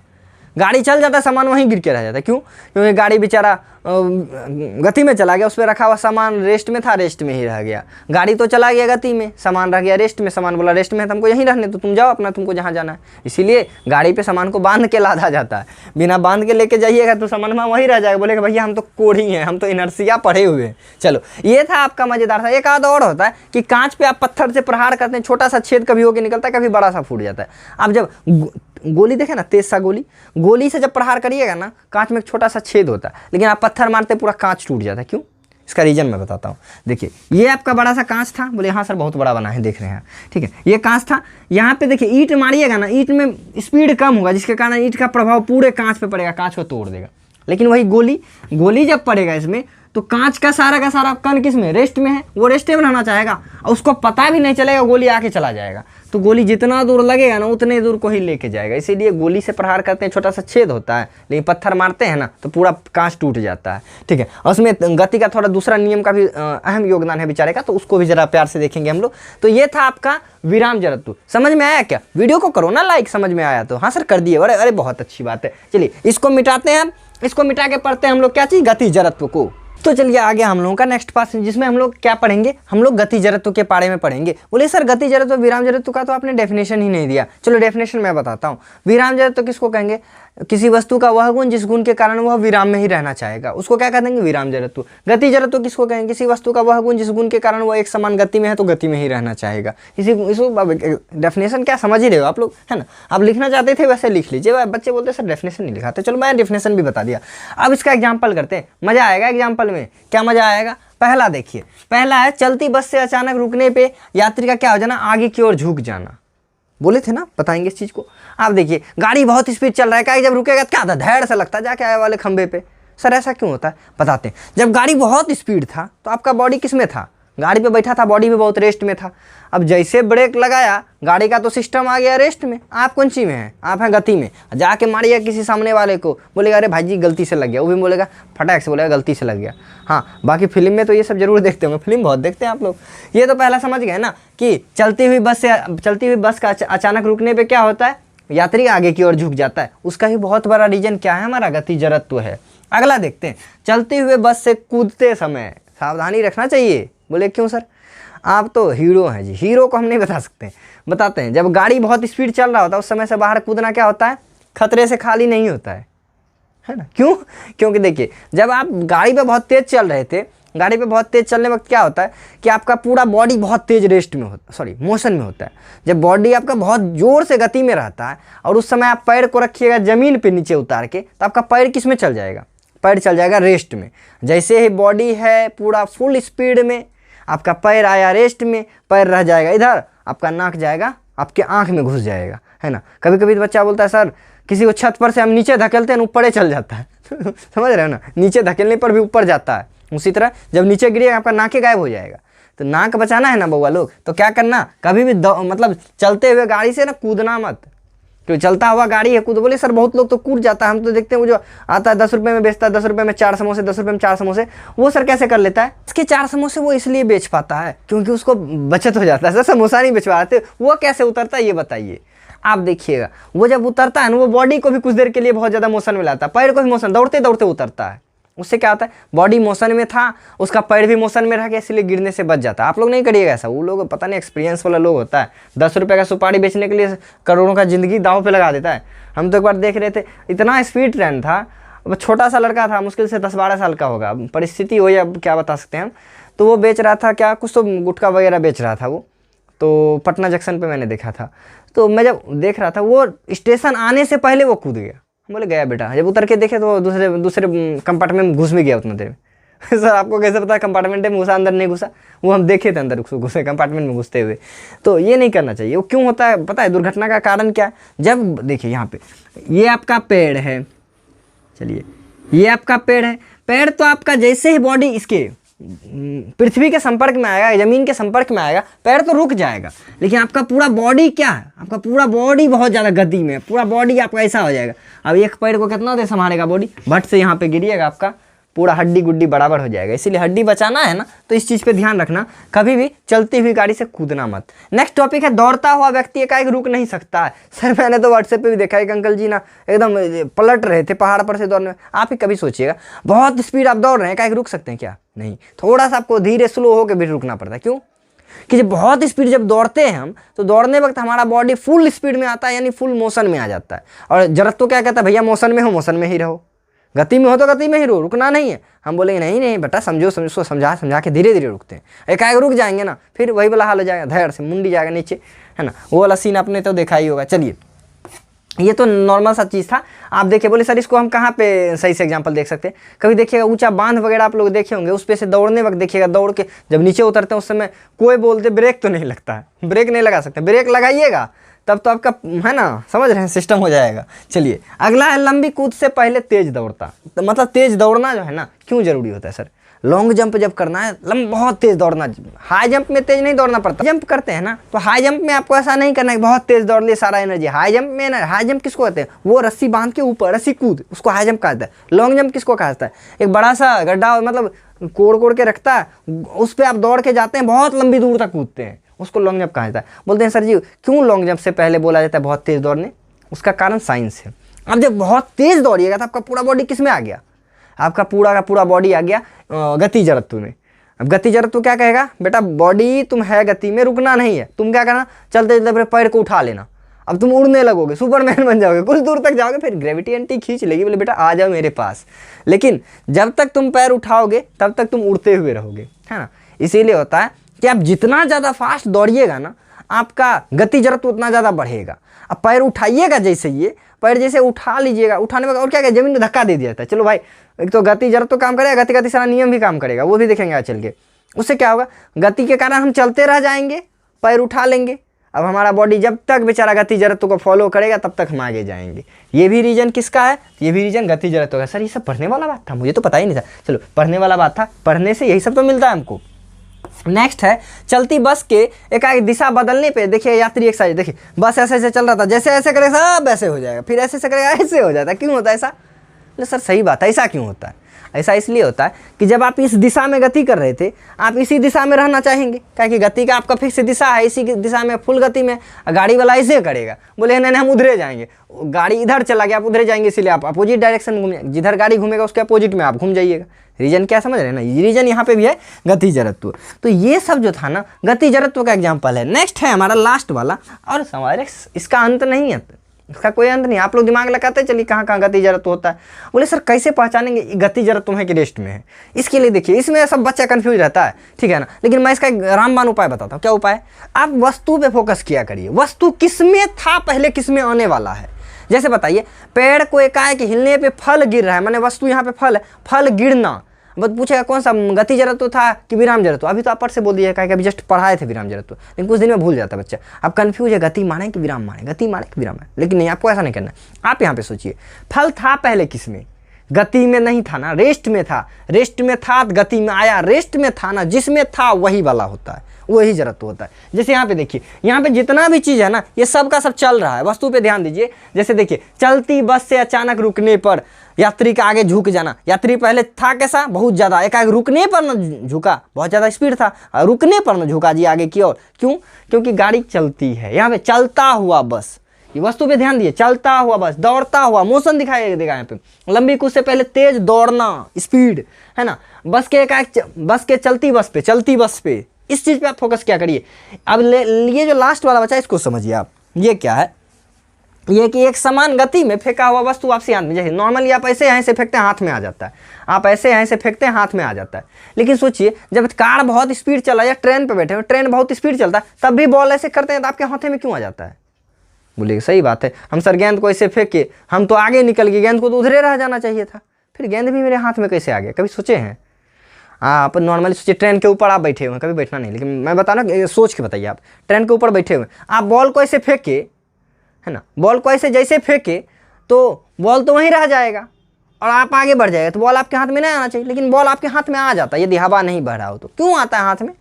गाड़ी चल जाता है, सामान वहीं गिर के रह जाता है। क्यों? क्योंकि गाड़ी बेचारा गति में चला गया, उस पर रखा हुआ सामान रेस्ट में था, रेस्ट में ही रह गया। गाड़ी तो चला गया गति में, सामान रह गया रेस्ट में, सामान बोला रेस्ट में है, तुमको यहीं रहने तो तुम जाओ अपना, तुमको जहाँ जाना है। इसीलिए गाड़ी पे सामान को बांध के लादा जाता है, बिना बांध के लेके जाइएगा तो सामान वहीं रह जाएगा। बोलेगा भैया हम तो कोढ़ी हैं, हम तो इनर्सिया पढ़े हुए हैं। चलो ये था आपका मज़ेदार था। एक आध और होता है कि कांच पे आप पत्थर से प्रहार करते हैं, छोटा सा छेद कभी होकर निकलता है, कभी बड़ा सा फूट जाता है। आप जब गोली देखे ना, तेज सा गोली से जब प्रहार करिएगा ना, कांच में एक छोटा सा छेद होता है, लेकिन आप पत्थर मारते पूरा कांच टूट जाता है। क्यों? इसका रीजन मैं बताता हूँ। देखिए ये आपका बड़ा सा कांच था, बोले हाँ सर बहुत बड़ा बना है, देख रहे हैं, ठीक है, ये कांच था। यहाँ पे देखिए ईंट मारिएगा ना, ईंट में स्पीड कम होगा, जिसके कारण ईंट का प्रभाव पूरे कांच पे पड़ेगा, कांच को तोड़ देगा। लेकिन वही गोली जब पड़ेगा इसमें तो कांच का सारा कण किस में, रेस्ट में है, वो रेस्ट में रहना चाहेगा और उसको पता भी नहीं चलेगा, गोली आके चला जाएगा। तो गोली जितना दूर लगेगा ना उतने दूर को ही लेके जाएगा। इसीलिए गोली से प्रहार करते हैं, छोटा सा छेद होता है, लेकिन पत्थर मारते हैं ना तो पूरा कांच टूट जाता है, ठीक है। और उसमें गति का थोड़ा दूसरा नियम का भी अहम योगदान है बेचारे का, तो उसको भी जरा प्यार से देखेंगे हम लोग। तो ये था आपका विराम जड़त्व। समझ में आया क्या? वीडियो को करो ना लाइक, समझ में आया तो। हाँ सर कर दिए, अरे बहुत अच्छी बात है। चलिए इसको मिटाते हैं, इसको मिटा के पढ़ते हैं हम लोग क्या चीज़, गति जड़त्व को। तो चलिए आगे हम लोगों का नेक्स्ट पार्ट, जिसमें हम लोग क्या पढ़ेंगे, हम लोग गति जड़त्व के बारे में पढ़ेंगे। बोले सर गति जड़त्व विराम जड़त्व का तो आपने डेफिनेशन ही नहीं दिया। चलो डेफिनेशन मैं बताता हूँ। विराम जड़त्व किसको कहेंगे? किसी वस्तु का वह गुण जिस गुण के कारण वह विराम में ही रहना चाहेगा, उसको क्या कह देंगे, विराम जड़त्व। गति जड़त्व किसको कहेंगे? किसी वस्तु का वह गुण जिस गुण के कारण वह एक समान गति में है तो गति में ही रहना चाहेगा। इसको डेफिनेशन क्या समझ ही रहे हो आप लोग, है ना। आप लिखना चाहते थे वैसे लिख लीजिए। बच्चे बोलते सर डेफिनेशन नहीं लिखाते, चलो मैं डेफिनेशन भी बता दिया। अब इसका एग्जाम्पल करते हैं, मजा आएगा एग्जाम्पल में। क्या मजा आएगा? पहला देखिए, पहला है चलती बस से अचानक रुकने पे यात्री का क्या हो जाना, आगे की ओर झुक जाना। बोले थे ना बताएंगे इस चीज को। आप देखिए गाड़ी बहुत स्पीड चल रहा है, जब रुकेगा तो क्या होता है, धैर्य से लगता है जाके आए वाले खंबे पे। सर ऐसा क्यों होता है बताते हैं। जब गाड़ी बहुत स्पीड था तो आपका बॉडी किस में था, गाड़ी पे बैठा था, बॉडी भी बहुत रेस्ट में था। अब जैसे ब्रेक लगाया गाड़ी का तो सिस्टम आ गया रेस्ट में। आप कौन सी में हैं, आप हैं गति में। जाके मारिएगा किसी सामने वाले को, बोलेगा अरे भाई जी गलती से लग गया, वो भी बोलेगा फटाक से बोलेगा गलती से लग गया। हाँ बाकी फिल्म में तो ये सब जरूर देखते होंगे, फिल्म बहुत देखते हैं आप लोग। ये तो पहला समझ गए ना कि चलती हुई बस का अचानक रुकने पर क्या होता है, यात्री आगे की ओर झुक जाता है। उसका ही बहुत बड़ा रीजन क्या है, हमारा गति जड़त्व है। अगला देखते हैं, चलते हुए बस से कूदते समय सावधानी रखना चाहिए। बोले क्यों सर, आप तो हीरो हैं जी। हीरो को हम नहीं बता सकते, बताते हैं। जब गाड़ी बहुत स्पीड चल रहा होता है उस समय से बाहर कूदना क्या होता है, खतरे से खाली नहीं होता है ना। क्यों? क्योंकि देखिए जब आप गाड़ी पे बहुत तेज चल रहे थे, गाड़ी पे बहुत तेज चलने वक्त क्या होता है कि आपका पूरा बॉडी बहुत तेज रेस्ट में मोशन में होता है। जब बॉडी आपका बहुत जोर से गति में रहता है और उस समय आप पैर को रखिएगा जमीन पे नीचे उतार के, तो आपका पैर किस में चल जाएगा, पैर चल जाएगा रेस्ट में। जैसे ही बॉडी है पूरा फुल स्पीड में, आपका पैर आया रेस्ट में, पैर रह जाएगा इधर, आपका नाक जाएगा आपके आंख में घुस जाएगा, है ना। कभी कभी तो बच्चा बोलता है सर किसी को छत पर से हम नीचे धकेलते हैं ऊपर ही चल जाता है समझ रहे हो ना, नीचे धकेलने पर भी ऊपर जाता है। उसी तरह जब नीचे गिरिएगा आपका नाके गायब हो जाएगा। तो नाक बचाना है ना बउआ लोग, तो क्या करना, कभी भी मतलब चलते हुए गाड़ी से ना कूदना मत। क्यों, चलता हुआ गाड़ी है कूद, बोले सर बहुत लोग तो कूद जाता है, हम तो देखते हैं वो जो आता है 10 रुपये में बेचता है, 10 रुपये में 4 समोसे, 10 रुपये में 4 समोसे, वो सर कैसे कर लेता है? इसके 4 समोसे वो इसलिए बेच पाता है क्योंकि उसको बचत हो जाता है। सर समोसा नहीं बेचवा रहे थे, वो कैसे उतरता है ये बताइए। आप देखिएगा वो जब उतरता है ना, वो बॉडी को भी कुछ देर के लिए बहुत ज़्यादा मोशन में लाता है, पैर को भी मोशन, दौड़ते दौड़ते उतरता है। उससे क्या होता है, बॉडी मोशन में था, उसका पैर भी मोशन में रह गया, इसलिए गिरने से बच जाता है। आप लोग नहीं करिएगा ऐसा, वो लोग पता नहीं एक्सपीरियंस वाला लोग होता है, 10 रुपये का सुपारी बेचने के लिए करोड़ों का जिंदगी दांव पे लगा देता है। हम तो एक बार देख रहे थे, इतना स्पीड ट्रेन था, छोटा सा लड़का था, मुश्किल से 10-12 साल का होगा, परिस्थिति हो या क्या बता सकते हैं हम, तो वो बेच रहा था क्या, कुछ तो गुटखा वगैरह बेच रहा था वो, तो पटना जंक्शन पे मैंने देखा था। तो मैं जब देख रहा था, वो स्टेशन आने से पहले वो कूद गया। हम बोले गया बेटा, जब उतर के देखे तो दूसरे कंपार्टमेंट में घुस भी गया उतना देर में। सर आपको कैसे पता कंपार्टमेंट में घुसा, अंदर नहीं घुसा? वो हम देखे थे अंदर घुसे कंपार्टमेंट में घुसते हुए। तो ये नहीं करना चाहिए। वो क्यों होता है पता है? दुर्घटना का कारण क्या है? जब देखिए यहाँ पे ये आपका पेड़ है, चलिए ये आपका पेड़ है, पेड़ तो आपका जैसे ही बॉडी इसके पृथ्वी के संपर्क में आएगा, जमीन के संपर्क में आएगा, पैर तो रुक जाएगा, लेकिन आपका पूरा बॉडी क्या है, आपका पूरा बॉडी बहुत ज़्यादा गति में, पूरा बॉडी आपका ऐसा हो जाएगा। अब एक पैर को कितना देर संभालेगा बॉडी, भट से यहाँ पे गिरिएगा, आपका पूरा हड्डी गुड्डी बराबर हो जाएगा। इसीलिए हड्डी बचाना है ना, तो इस चीज़ पे ध्यान रखना, कभी भी चलती हुई गाड़ी से कूदना मत। नेक्स्ट टॉपिक है, दौड़ता हुआ व्यक्ति एकाएक रुक नहीं सकता है। सर मैंने तो व्हाट्सएप पे भी देखा, एक अंकल जी ना एकदम पलट रहे थे पहाड़ पर से दौड़ने। आप ही कभी सोचिएगा, बहुत स्पीड आप दौड़ रहे हैं, एकाएक रुक सकते हैं क्या? नहीं, थोड़ा सा आपको धीरे स्लो होकर भी रुकना पड़ता है। क्यों? कि जब बहुत स्पीड जब दौड़ते हैं हम, तो दौड़ने वक्त हमारा बॉडी फुल स्पीड में आता है, यानी फुल मोशन में आ जाता है। और जरूरत तो क्या कहता है, भैया मोशन में हो, मोशन में ही रहो, गति में हो तो गति में ही रहो, रुकना नहीं है। हम बोलेंगे नहीं नहीं बेटा समझो समझो, समझा के धीरे धीरे रुकते हैं। एकाएक रुक जाएंगे ना, फिर वही वाला हाल हो जाएगा, धैर्य से मुंडी जाएगा नीचे, है ना। वो वाला सीन आपने तो देखा ही होगा। चलिए ये तो नॉर्मल सा चीज़ था। आप देखिए, बोले सर इसको हम कहाँ पे सही से एग्जांपल देख सकते हैं? कभी देखिएगा ऊंचा बांध वगैरह आप लोग देखे होंगे, उस पे से दौड़ने वक्त देखिएगा, दौड़ के जब नीचे उतरते हैं उस समय कोई बोलते ब्रेक तो नहीं लगता है, ब्रेक नहीं लगा सकते, ब्रेक लगाइएगा तब तो आपका, है ना, समझ रहे हैं, सिस्टम हो जाएगा। चलिए अगला है, लंबी कूद से पहले तेज दौड़ता। तो मतलब तेज दौड़ना जो है ना क्यों जरूरी होता है सर? लॉन्ग जंप जब करना है, बहुत तेज दौड़ना, हाई जंप में तेज नहीं दौड़ना पड़ता। जंप करते हैं ना, तो हाई जंप में आपको ऐसा नहीं करना है बहुत तेज दौड़ लिए सारा एनर्जी। हाई जंप में ना, हाई जंप किसको कहते हैं? वो रस्सी बांध के ऊपर रस्सी कूद, उसको हाई जंप कहता है। लॉन्ग जंप किसको कहता है? एक बड़ा सा गड्ढा मतलब कोड़ के रखता है, उस पर आप दौड़ के जाते हैं, बहुत लंबी दूर तक कूदते हैं, उसको लॉन्ग जंप कहा जाता है। बोलते हैं सर जी क्यों लॉन्ग जंप से पहले बोला जाता है बहुत तेज दौड़ने? उसका कारण साइंस है। अब जब बहुत तेज दौड़िएगा तो आपका पूरा बॉडी किस में आ गया? आपका पूरा का पूरा बॉडी आ गया गति जड़त्व में। अब गति जड़त्व क्या कहेगा? बेटा बॉडी तुम है गति में, रुकना नहीं है। तुम क्या करना, चलते चलते पैर को उठा लेना। अब तुम उड़ने लगोगे, सुपरमैन बन जाओगे, कुछ दूर तक जाओगे, फिर ग्रेविटी एंटी खींच लेगी, बोले बेटा आ जाओ मेरे पास। लेकिन जब तक तुम पैर उठाओगे तब तक तुम उड़ते हुए रहोगे, है ना। इसीलिए होता है कि आप जितना ज़्यादा फास्ट दौड़िएगा ना, आपका गति जड़त्व उतना ज़्यादा बढ़ेगा। अब पैर उठाइएगा, जैसे ये पैर जैसे उठा लीजिएगा, उठाने में और क्या जमीन में धक्का दे दिया जाता है। चलो भाई, एक तो गति जड़त्व तो काम करेगा, गति का तीसरा नियम भी काम करेगा, वो भी देखेंगे आज चल के। उससे क्या होगा, गति के कारण हम चलते रह जाएंगे, पैर उठा लेंगे। अब हमारा बॉडी जब तक बेचारा गति जड़त्व को फॉलो करेगा तब तक हम आगे जाएंगे। ये भी रीजन किसका है? ये भी रीजन गति जड़त्व का। सर ये सब पढ़ने वाला बात था, मुझे तो पता ही नहीं था। चलो पढ़ने वाला बात था, पढ़ने से यही सब तो मिलता है हमको। नेक्स्ट है, चलती बस के एकाएक दिशा बदलने पे देखिए यात्री एक साइड, देखिए बस ऐसे ऐसे चल रहा था, जैसे ऐसे करेगा सब ऐसे हो जाएगा, फिर ऐसे ऐसे करेगा ऐसे हो जाता है। क्यों होता है ऐसा? सर सही बात है, ऐसा क्यों होता है? ऐसा इसलिए होता है कि जब आप इस दिशा में गति कर रहे थे, आप इसी दिशा में रहना चाहेंगे, क्या कि गति का आपका फिक्स दिशा है, इसी दिशा में फुल गति में। गाड़ी वाला ऐसे करेगा, बोले नहीं हम उधरे जाएंगे, गाड़ी इधर चला गया, आप उधरे जाएंगे, इसीलिए आप अपोजिट डायरेक्शन में घूम, जिधर गाड़ी घूमेगा उसके अपोजिट में आप घूम जाइएगा। रीजन क्या समझ रहे हैं ना? रीजन यहाँ पे भी है गति जड़त्व। तो ये सब जो था ना गति जड़त्व का एग्जाम्पल है। नेक्स्ट है हमारा लास्ट वाला, और हमारे इसका अंत नहीं है, इसका कोई अंत नहीं। आप लोग दिमाग लगाते चलिए कहाँ कहाँ गति जड़त्व होता है। बोले सर कैसे पहचानेंगे गति जड़त्व है कि रेस्ट में है? इसके लिए देखिए, इसमें सब बच्चा कंफ्यूज रहता है, ठीक है ना। लेकिन मैं इसका एक रामबाण उपाय बताता हूँ। क्या उपाय? आप वस्तु पे फोकस किया करिए, वस्तु किसमें था पहले, किसमें आने वाला है। जैसे बताइए, पेड़ को एकाएक हिलने पे फल गिर रहा है, माने वस्तु यहाँ पे फल है, फल गिरना। बस पूछेगा कौन सा, गति जड़त्व था कि विराम जड़त्व? अभी तो आप पर से बोल दिया कि अभी जस्ट पढ़ाए थे विराम जड़त्व, लेकिन कुछ दिन में भूल जाता है बच्चा। आप कंफ्यूज है, गति माने कि विराम माने, गति माने कि विराम माने। लेकिन नहीं, आपको ऐसा नहीं करना। आप यहाँ पे सोचिए, फल था पहले किसमें? गति में नहीं था ना, रेस्ट में था। रेस्ट में था गति में आया, रेस्ट में था ना, जिसमें था वही वाला होता है, वही जड़त्व होता है। जैसे यहाँ पे देखिए, यहाँ पे जितना भी चीज़ है ना, ये सब का सब चल रहा है। वस्तु पे ध्यान दीजिए। जैसे देखिए, चलती बस से अचानक रुकने पर यात्री का आगे झुक जाना। यात्री पहले था कैसा, बहुत ज़्यादा, एकाएक रुकने पर न झुका, बहुत ज़्यादा स्पीड था, रुकने पर न झुका जी आगे की ओर। क्यों? क्योंकि गाड़ी चलती है। यहाँ पे चलता हुआ बस, ये वस्तु पे ध्यान दिए, चलता हुआ बस, दौड़ता हुआ, मोशन दिखाई देगा यहाँ पे। लंबी कूद से पहले तेज दौड़ना, स्पीड, है ना। बस के एकाएक, बस के चलती बस पे, चलती बस पे, इस चीज़ पे आप फोकस क्या करिए। अब ये जो लास्ट वाला बचा, इसको समझिए आप। ये क्या है? ये कि एक समान गति में फेंका हुआ वस्तु आपसे हाथ में, जैसे नॉर्मली आप ऐसे यहाँ से फेंकते हैं, हाथ में आ जाता है। आप ऐसे यहाँ से फेंकते हैं, हाथ में आ जाता है। लेकिन सोचिए, जब कार बहुत स्पीड चला या ट्रेन पे बैठे हो, ट्रेन बहुत स्पीड चलता है, तब भी बॉल ऐसे करते हैं तो आपके हाथ में क्यों आ जाता है? बोलिए सही बात है। हम सर गेंद को ऐसे फेंक के हम तो आगे निकल गए, गेंद को तो उधरे रह जाना चाहिए था, फिर गेंद भी मेरे हाथ में कैसे आ गया? कभी सोचे हैं आप? नॉर्मली सोचिए, ट्रेन के ऊपर आप बैठे हुए हैं, कभी बैठना नहीं, लेकिन मैं बता रहा हूँ, सोच के बताइए। आप ट्रेन के ऊपर बैठे हुए हैं, आप बॉल को ऐसे फेंके, है ना, बॉल को ऐसे जैसे फेंके तो बॉल तो वहीं रह जाएगा और आप आगे बढ़ जाएगा, तो बॉल आपके हाथ में नहीं आना चाहिए, लेकिन बॉल आपके हाथ में आ जाता है यदि हवा नहीं बह रहा हो तो। क्यों आता है हाथ में?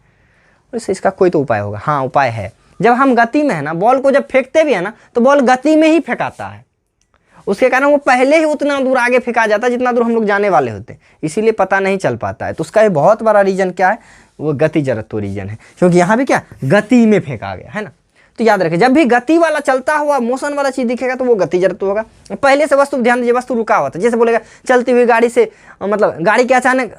इसका कोई तो उपाय होगा। हाँ, उपाय है। जब हम गति में है ना, बॉल को जब फेंकते भी है ना, तो बॉल गति में ही फेंकाता है, उसके कारण वो पहले ही उतना दूर आगे फेंका जाता है जितना दूर हम लोग जाने वाले होते हैं, इसीलिए पता नहीं चल पाता है। तो उसका एक बहुत बड़ा रीजन क्या है? वो गति जड़त्व रीजन है, क्योंकि यहाँ भी क्या, गति में फेंका गया है ना। तो याद रखें, जब भी गति वाला चलता हुआ मोशन वाला चीज दिखेगा तो वो गति जड़त्व होगा। पहले से वस्तु, ध्यान दीजिए, वस्तु रुका हुआ था, जैसे बोलेगा चलती हुई गाड़ी से, मतलब गाड़ी के अचानक,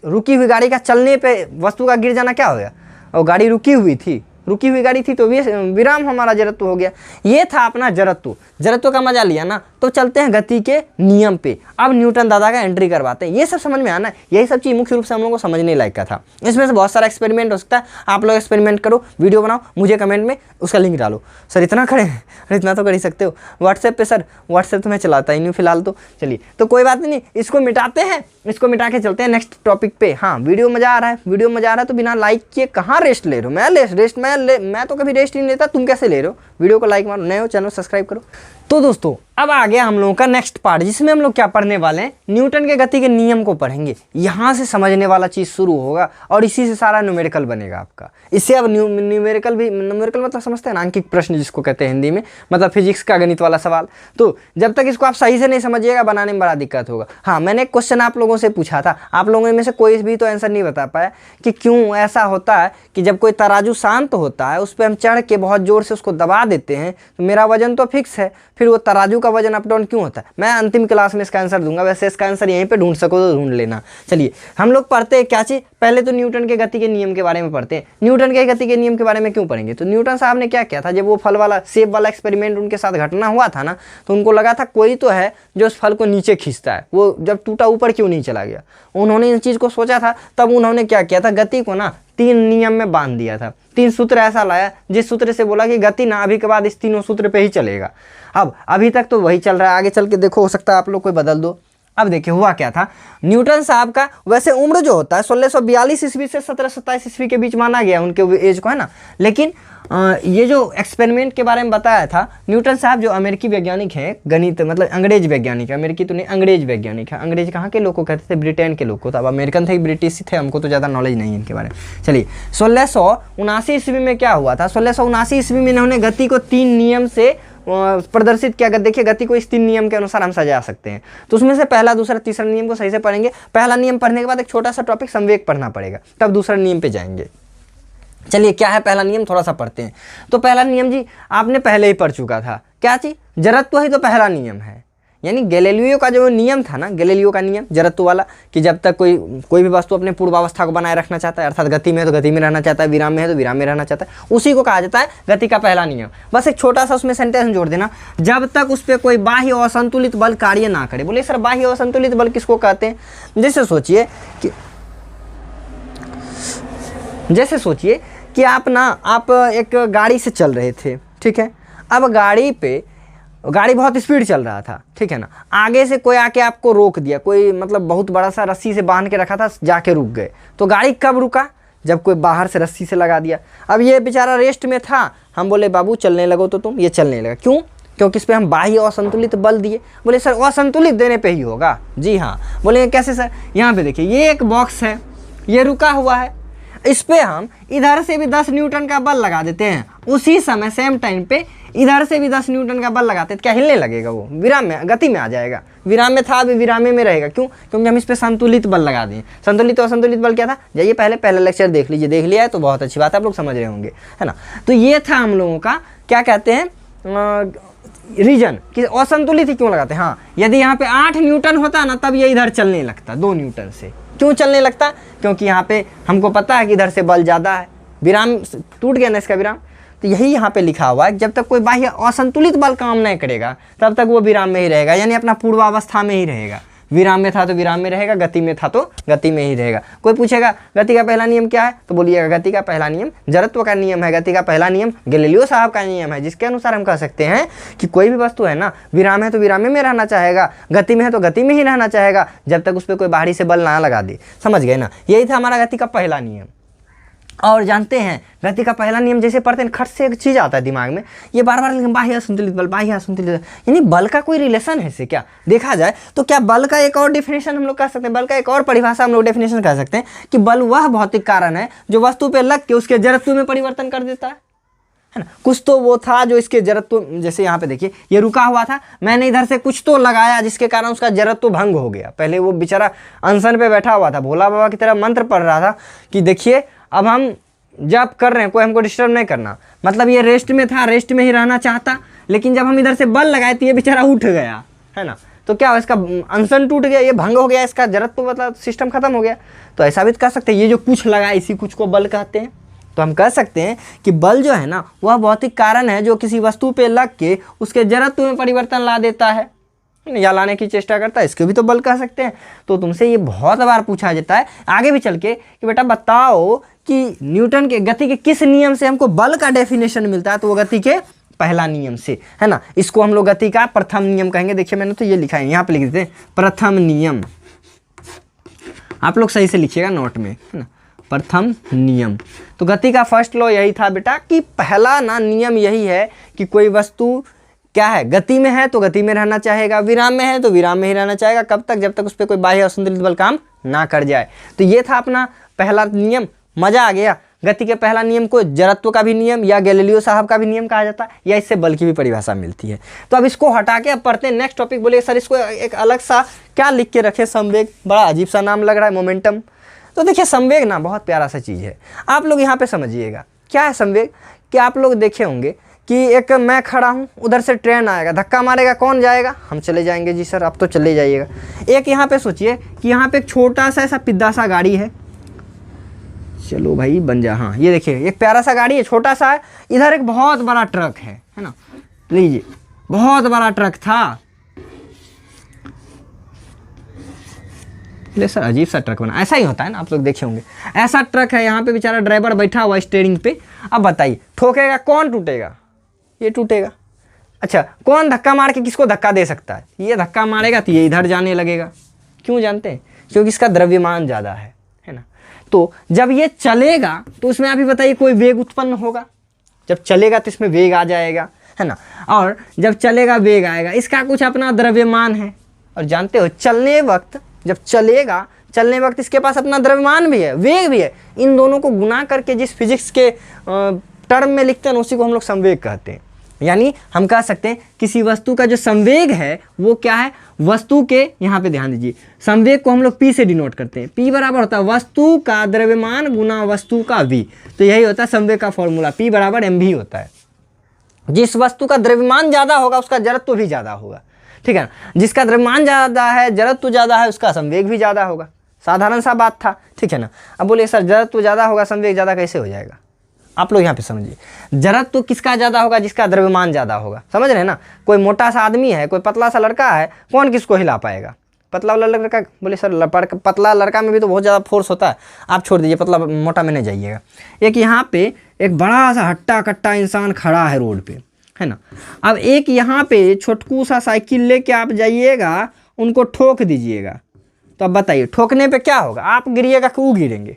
रुकी हुई गाड़ी का चलने पे वस्तु का गिर जाना क्या हो गया? और गाड़ी रुकी हुई थी, रुकी हुई गाड़ी थी तो विराम हमारा जड़त्व हो गया। ये था अपना जड़त्व। जड़त्व का मजा लिया ना, तो चलते हैं गति के नियम पे। अब न्यूटन दादा का एंट्री करवाते हैं। ये सब समझ में आना, यही सब चीज़ मुख्य रूप से हम लोगों को समझने लायक का था। इसमें से बहुत सारा एक्सपेरिमेंट हो सकता है, आप लोग एक्सपेरिमेंट करो, वीडियो बनाओ, मुझे कमेंट में उसका लिंक डालो। सर इतना खड़े हैं? अरे इतना तो कर ही सकते हो। व्हाट्सएप पे सर, व्हाट्सएप तो मैं चलाता ही नहीं फिलहाल तो। चलिए, तो कोई बात नहीं, इसको मिटाते हैं, इसको मिटा के चलते हैं नेक्स्ट टॉपिक पे। हाँ, वीडियो मजा आ रहा है, वीडियो मजा आ रहा है तो बिना लाइक किए कहाँ रेस्ट ले रहे हो? मैं तो कभी रेस्ट ही नहीं लेता, तुम कैसे ले रहे हो? वीडियो को लाइक मारो, नए हो चैनल सब्सक्राइब करो। तो दोस्तों, अब आ गया हम लोगों का नेक्स्ट पार्ट, जिसमें हम लोग क्या पढ़ने वाले हैं, न्यूटन के गति के नियम को पढ़ेंगे। यहाँ से समझने वाला चीज़ शुरू होगा और इसी से सारा न्यूमेरिकल बनेगा आपका। इससे अब न्यूमेरिकल मतलब समझते हैं ना, अंकित प्रश्न जिसको कहते हैं हिंदी में, मतलब फिजिक्स का गणित वाला सवाल। तो जब तक इसको आप सही से नहीं समझिएगा, बनाने में बड़ा दिक्कत होगा। हाँ, मैंने एक क्वेश्चन आप लोगों से पूछा था, आप लोगों में से कोई भी तो आंसर नहीं बता पाया कि क्यों ऐसा होता है कि जब कोई तराजू शांत होता है, उस पर हम चढ़ के बहुत जोर से उसको दबा देते हैं तो मेरा वजन तो फिक्स है, फिर वो तराजू का वजन अप डाउन क्यों होता है? मैं अंतिम क्लास में इसका आंसर दूंगा, वैसे इसका आंसर यहीं पे ढूंढ सको तो ढूंढ लेना। चलिए, हम लोग पढ़ते हैं क्या चीज़, पहले तो न्यूटन के गति के नियम के बारे में पढ़ते हैं। न्यूटन के गति के नियम के बारे में क्यों पढ़ेंगे? तो न्यूटन साहब ने क्या किया था, जब वो फल वाला, सेब वाला एक्सपेरिमेंट उनके साथ घटना हुआ था ना, तो उनको लगा था कोई तो है जो उस फल को नीचे खींचता है, वो जब टूटा ऊपर क्यों नहीं चला गया। उन्होंने इस चीज़ को सोचा था, तब उन्होंने क्या किया था, गति को ना 3 नियम में बांध दिया था। 3 सूत्र ऐसा लाया जिस सूत्र से बोला कि गति ना अभी के बाद इस तीनों सूत्र पे ही चलेगा। अब अभी तक तो वही चल रहा है, आगे चल के देखो, हो सकता है आप लोग कोई बदल दो। अब देखिए हुआ क्या था, न्यूटन साहब का वैसे उम्र जो होता है 1642 ईस्वी से 1727 ईस्वी के बीच माना गया उनके एज को, है ना। लेकिन ये जो एक्सपेरिमेंट के बारे में बताया था, न्यूटन साहब जो अमेरिकी वैज्ञानिक हैं, गणित मतलब अंग्रेज वैज्ञानिक है, अमेरिकी तो नहीं, अंग्रेज वैज्ञानिक है। अंग्रेज कहाँ के लोग को कहते थे? ब्रिटेन के लोग को। तो अब अमेरिकन थे, ब्रिटिश थे, हमको तो ज़्यादा नॉलेज नहीं है इनके बारे में। चलिए, 1679 ईस्वी में क्या हुआ था, 1679 ईस्वी में इन्होंने गति को 3 नियम से प्रदर्शित किया। देखिए, गति को इस 3 नियम के अनुसार हम सजा सकते हैं। तो उसमें से पहला, दूसरा, तीसरा नियम को सही से पढ़ेंगे। पहला नियम पढ़ने के बाद एक छोटा सा टॉपिक संवेग पढ़ना पड़ेगा, तब दूसरा नियम पे जाएंगे। चलिए, क्या है पहला नियम, थोड़ा सा पढ़ते हैं। तो पहला नियम जी आपने पहले ही पढ़ चुका था, क्या चीज? जड़त्व ही तो पहला नियम है। यानी गैलीलियो का जो नियम था ना, गैलीलियो का नियम जड़त्व वाला, कि जब तक कोई भी वस्तु अपने पूर्वावस्था को बनाए रखना चाहता है, अर्थात गति में है तो गति में रहना चाहता है, विराम में है तो विराम में रहना चाहता है, उसी को कहा जाता है गति का पहला नियम। बस एक छोटा सा उसमें सेंटेंस जोड़ देना, जब तक उस पर कोई बाह्य असंतुलित बल कार्य ना करे। बोले सर बाह्य असंतुलित बल किसको कहते हैं? जैसे सोचिए कि आप एक गाड़ी से चल रहे थे, ठीक है। अब गाड़ी बहुत स्पीड चल रहा था, ठीक है ना। आगे से कोई आके आपको रोक दिया, कोई मतलब बहुत बड़ा सा रस्सी से बांध के रखा था, जाके रुक गए। तो गाड़ी कब रुका? जब कोई बाहर से रस्सी से लगा दिया। अब ये बेचारा रेस्ट में था, हम बोले बाबू चलने लगो, तो ये चलने लगा। क्यों? क्योंकि इस पर हम बाह्य असंतुलित बल दिए। बोले सर असंतुलित देने पे ही होगा। जी हाँ। बोले कैसे सर? यहाँ पे देखिए ये एक बॉक्स है, ये रुका हुआ है, इस पे हम इधर से भी 10 न्यूटन का बल लगा देते हैं, उसी समय सेम टाइम पे इधर से भी 10 न्यूटन का बल लगाते हैं, तो क्या हिलने लगेगा? वो विराम में, गति में आ जाएगा। विराम में था, अभी विराम में रहेगा। क्यों? क्योंकि हम इस पे संतुलित बल लगा दिए। संतुलित और असंतुलित बल क्या था? जाइए पहला लेक्चर देख लीजिए, देख लिया है तो बहुत अच्छी बात है, आप लोग समझ रहे होंगे, है ना। तो ये था हम लोगों का क्या कहते हैं रीजन कि असंतुलित ही क्यों लगाते हैं। हाँ, यदि यहाँ पे 8 न्यूटन होता ना तब ये इधर चलने लगता 2 न्यूटन से। क्यों चलने लगता? क्योंकि यहाँ पे हमको पता है कि इधर से बल ज़्यादा है, विराम टूट गया ना इसका विराम। तो यही यहाँ पे लिखा हुआ है, जब तक कोई बाह्य असंतुलित बल काम नहीं करेगा तब तक वो विराम में ही रहेगा, यानी अपना पूर्वावस्था में ही रहेगा। विराम में था तो विराम में रहेगा, गति में था तो गति में ही रहेगा। कोई पूछेगा गति का पहला नियम क्या है, तो बोलिएगा गति का पहला नियम जड़त्व का नियम है। गति का पहला नियम गैलीलियो साहब का नियम है, जिसके अनुसार हम कह सकते हैं कि कोई भी वस्तु है ना, विराम है तो विराम में रहना चाहेगा, गति में है तो गति में ही रहना चाहेगा, जब तक उस पर कोई बाहरी से बल ना लगा दे। समझ गए ना? यही था हमारा गति का पहला नियम। और जानते हैं गति का पहला नियम जैसे पढ़ते हैं, खट से एक चीज़ आता है दिमाग में, ये बार बार बाह्य असंतुलित बल, बाह्य असंतुलित बल, यानी बल का कोई रिलेशन है इससे? क्या देखा जाए तो क्या बल का एक और डिफिनेशन हम लोग कह सकते हैं, बल का एक और परिभाषा हम लोग डेफिनेशन कह सकते हैं कि बल वह भौतिक कारण है जो वस्तु पे लग के उसके जड़त्व में परिवर्तन कर देता है ना। कुछ तो वो था जो इसके जड़त्व, जैसे यहाँ पे देखिए ये रुका हुआ था, मैंने इधर से कुछ तो लगाया जिसके कारण उसका जड़त्व भंग हो गया। पहले वो बेचारा अनशन पे बैठा हुआ था, भोला बाबा की तरह मंत्र पढ़ रहा था कि देखिए अब हम जब कर रहे हैं, कोई हमको डिस्टर्ब नहीं करना, मतलब ये रेस्ट में था, रेस्ट में ही रहना चाहता, लेकिन जब हम इधर से बल लगाए तो ये बेचारा उठ गया, है ना। तो क्या इसका अनशन टूट गया, ये भंग हो गया, इसका जड़त्व मतलब सिस्टम खत्म हो गया। तो ऐसा भी कह सकते हैं ये जो कुछ लगा इसी कुछ को बल कहते हैं। तो हम कह सकते हैं कि बल जो है ना वह भौतिक कारण है जो किसी वस्तु पे लग के उसके जड़त्व में परिवर्तन ला देता है या लाने की चेष्टा करता है, इसको भी तो बल कह सकते हैं। तो तुमसे ये बहुत बार पूछा जाता है आगे भी चल के कि बेटा बताओ कि न्यूटन के गति के किस नियम से हमको बल का डेफिनेशन मिलता है, तो वो गति के पहला नियम से, है ना। इसको हम लोग गति का प्रथम नियम कहेंगे। देखिए मैंने तो ये लिखा है, यहाँ पे लिख देते हैं प्रथम नियम, आप लोग सही से लिखिएगा नोट में, है ना। प्रथम नियम, तो गति का फर्स्ट लॉ यही था बेटा कि पहला ना नियम यही है कि कोई वस्तु क्या है, गति में है तो गति में रहना चाहेगा, विराम में है तो विराम में ही रहना चाहेगा। कब तक? जब तक उस पर कोई बाह्य असंतुलित बल काम ना कर जाए। तो ये था अपना पहला नियम। मजा आ गया। गति के पहला नियम को जड़त्व का भी नियम या गैलीलियो साहब का भी नियम कहा जाता है, या इससे बल की भी परिभाषा मिलती है। तो अब इसको हटा के अब पढ़ते हैं नेक्स्ट टॉपिक। बोले सर इसको एक अलग सा क्या लिख के रखे, संवेग, बड़ा अजीब सा नाम लग रहा है, मोमेंटम। तो देखिए संवेग ना बहुत प्यारा सा चीज़ है, आप लोग यहाँ पे समझिएगा क्या है संवेग। कि आप लोग देखे होंगे कि एक मैं खड़ा हूँ, उधर से ट्रेन आएगा, धक्का मारेगा, कौन जाएगा? हम चले जाएंगे। जी सर आप तो चले जाइएगा। एक यहाँ पे सोचिए कि यहाँ पे एक छोटा सा ऐसा पिद्दा सा गाड़ी है, चलो भाई बन जा। हाँ ये देखिए एक प्यारा सा गाड़ी है, छोटा सा है, इधर एक बहुत बड़ा ट्रक है ना। लीजिए बहुत बड़ा ट्रक था, ले सर अजीब सा ट्रक बना, ऐसा ही होता है ना, आप लोग देखे होंगे। ऐसा ट्रक है, यहाँ पे बेचारा ड्राइवर बैठा हुआ स्टीयरिंग पे। अब बताइए ठोकेगा कौन, टूटेगा? ये टूटेगा। अच्छा कौन धक्का मार के किसको धक्का दे सकता है? ये धक्का मारेगा तो ये इधर जाने लगेगा। क्यों जानते हैं? क्योंकि इसका द्रव्यमान ज़्यादा है ना। तो जब ये चलेगा तो उसमें आप ही बताइए कोई वेग उत्पन्न होगा। जब चलेगा तो इसमें वेग आ जाएगा, है ना। और जब चलेगा वेग आएगा, इसका कुछ अपना द्रव्यमान है। और जानते हो चलने वक्त, जब चलेगा चलने वक्त इसके पास अपना द्रव्यमान भी है, वेग भी है। इन दोनों को गुना करके जिस फिजिक्स के टर्म में लिखते हैं उसी को हम लोग संवेग कहते हैं। यानी हम कह सकते हैं किसी वस्तु का जो संवेग है वो क्या है, वस्तु के, यहाँ पे ध्यान दीजिए, संवेग को हम लोग P से डिनोट करते हैं। P बराबर होता है वस्तु का द्रव्यमान गुना वस्तु का V। तो यही होता है संवेग का फॉर्मूला, P बराबर mv होता है। जिस वस्तु का द्रव्यमान ज़्यादा होगा उसका जड़त्व भी ज़्यादा होगा, ठीक है ना। जिसका द्रव्यमान ज़्यादा है, जड़त्व ज़्यादा है, उसका संवेग भी ज़्यादा होगा। साधारण सा बात था, ठीक है ना। अब बोलिए सर जड़त्व ज़्यादा होगा संवेग ज़्यादा कैसे हो जाएगा? आप लोग यहाँ पे समझिए, जड़त्व किसका ज़्यादा होगा? जिसका द्रव्यमान ज़्यादा होगा। समझ रहे हैं ना। कोई मोटा सा आदमी है, कोई पतला सा लड़का है, कौन किसको हिला पाएगा? पतला वाला लड़का। बोले सर पतला लड़का में भी तो बहुत ज़्यादा फोर्स होता है। आप छोड़ दीजिए, पतला मोटा में नहीं जाइएगा। एक यहाँ पे एक बड़ा सा हट्टा कट्टा इंसान खड़ा है रोड पे, है ना। अब एक यहाँ पे छोटकू सा साइकिल लेके आप जाइएगा, उनको ठोक दीजिएगा। तो अब बताइए ठोकने पे क्या होगा? आप गिरिएगा कि वो गिरेंगे?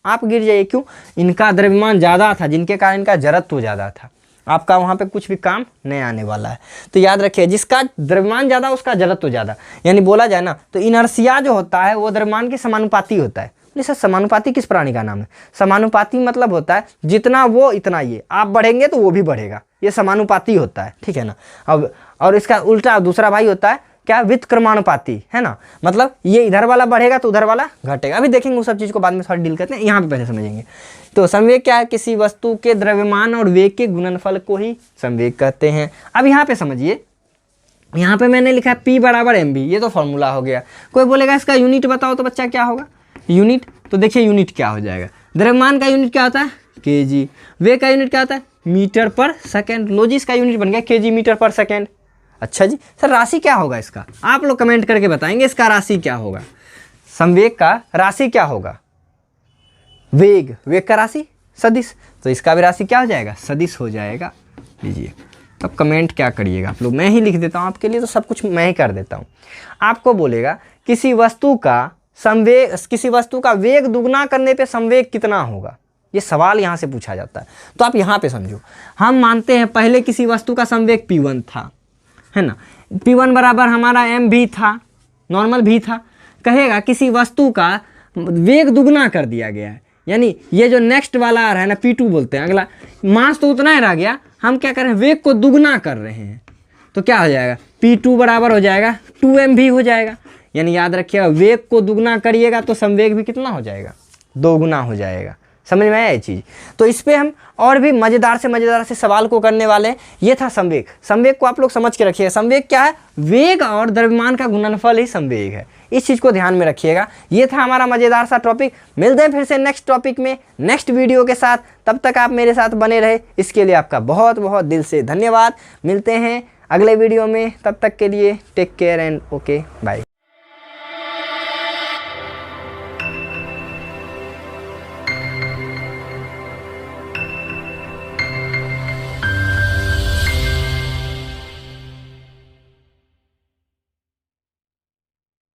आप गिर जाइए। क्यों? इनका द्रव्यमान ज़्यादा था, जिनके कारण इनका जड़त्व ज़्यादा था। आपका वहाँ पे कुछ भी काम नहीं आने वाला है। तो याद रखिए, जिसका द्रव्यमान ज़्यादा उसका जड़त्व ज़्यादा, यानी बोला जाए ना तो इनर्शिया जो होता है वो द्रव्यमान के समानुपाती होता है। सर समानुपाती किस प्राणी का नाम है? समानुपाती मतलब होता है जितना वो इतना ये, आप बढ़ेंगे तो वो भी बढ़ेगा, ये समानुपाती होता है, ठीक है ना। अब और इसका उल्टा दूसरा भाई होता है क्या? व्युत्क्रमानुपाती, है ना। मतलब ये इधर वाला बढ़ेगा तो उधर वाला घटेगा। अभी देखेंगे उस सब चीज़ को बाद में थोड़ा डील करते हैं, यहाँ पे पहले समझेंगे। तो संवेग क्या है? किसी वस्तु के द्रव्यमान और वेग के गुणनफल को ही संवेग कहते हैं। अब यहाँ पे समझिए, यहाँ पे मैंने लिखा है P बराबर mv, ये तो फॉर्मूला हो गया। कोई बोलेगा इसका यूनिट बताओ तो बच्चा क्या होगा यूनिट? तो देखिए यूनिट क्या हो जाएगा, द्रव्यमान का यूनिट क्या होता है? kg, वेग का यूनिट क्या होता है? मीटर पर सेकेंड। लो जी, इसका यूनिट बन गया kg मीटर पर सेकेंड। अच्छा जी, सर राशि क्या होगा इसका? आप लोग कमेंट करके बताएंगे इसका राशि क्या होगा। संवेग का राशि क्या होगा? वेग, वेग का राशि सदिश, तो इसका भी राशि क्या हो जाएगा? सदिश हो जाएगा। लीजिए, तब कमेंट क्या करिएगा आप लोग, मैं ही लिख देता हूँ आपके लिए, तो सब कुछ मैं ही कर देता हूँ। आपको बोलेगा किसी वस्तु का संवेग, किसी वस्तु का वेग दुगना करने पे संवेग कितना होगा, ये सवाल यहाँ से पूछा जाता है। तो आप यहाँ पे समझो, हम मानते हैं पहले किसी वस्तु का संवेग p1 था, है ना। p1 बराबर हमारा mv था, नॉर्मल भी था। कहेगा किसी वस्तु का वेग दुगना कर दिया गया है, यानी ये जो नेक्स्ट वाला आ रहा है ना, p2 बोलते हैं, अगला मास तो उतना ही रह गया, हम क्या कर रहे हैं? वेग को दुगना कर रहे हैं। तो क्या हो जाएगा? p2 बराबर हो जाएगा 2mv हो जाएगा। यानी याद रखिएगा, वेग को दुगना करिएगा तो संवेग भी कितना हो जाएगा? दोगुना हो जाएगा। समझ में आया ये चीज़? तो इस पे हम और भी मज़ेदार से सवाल को करने वाले हैं। ये था संवेग। संवेग को आप लोग समझ के रखिएगा, संवेग क्या है? वेग और द्रव्यमान का गुणनफल ही संवेग है। इस चीज़ को ध्यान में रखिएगा। ये था हमारा मज़ेदार सा टॉपिक। मिलते हैं फिर से नेक्स्ट टॉपिक में, नेक्स्ट वीडियो के साथ। तब तक आप मेरे साथ बने रहे, इसके लिए आपका बहुत बहुत दिल से धन्यवाद। मिलते हैं अगले वीडियो में, तब तक के लिए take care and okay bye.